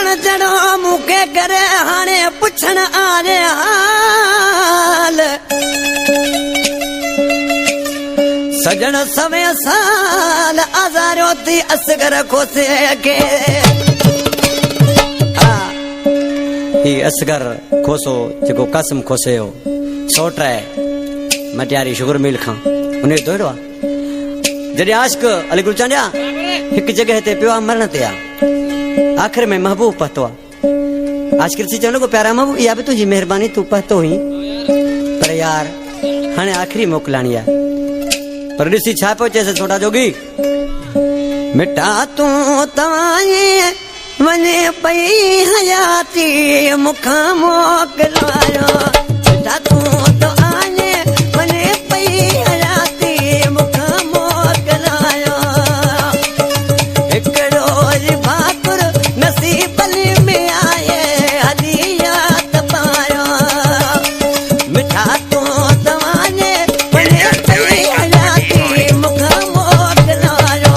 सजन जड़ो मुके करे हाने पुछण आरे हाल सजन समय साल आजारो थी असगर खोसे के असगर खोसो जो कसम खोसे हो सोट है मटियारी शुगर मिल खां उन्हें दोड़वा जॾहिं आशिक अली गुलचंद एक जगह ते पियो मरण ते आखिर में महबूब पतो आशिक सी चवंदो को प्यारा महबूब या भी तुझी मेहरबानी तू पतो हुई पर यार हाणे आखिरी मोकलाणी है पर ॾिसी छा पियो चएसि छोटा जोगी मिटा तू तवाए वने पई हयाती मुखा मोकलायो मिटा तू तो आने वने पई हयाती मुखा मोकलायो एकड़ो भाकुर नसीब में आए हदियत पायो मिठा तू तवाने वने पई हयाती मुखा मोकलायो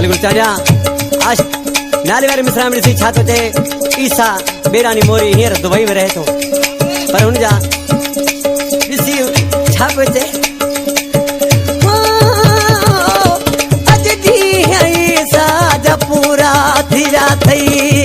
आज नाले वाले मिश्रा में छा तो थे ईसा बेरानी मोरी हींअर दुबई में रहे तो पर हुन जा ॾिसी छा पियो थे अॼु ॾींहुं ईसा जा पूरा थी जा थई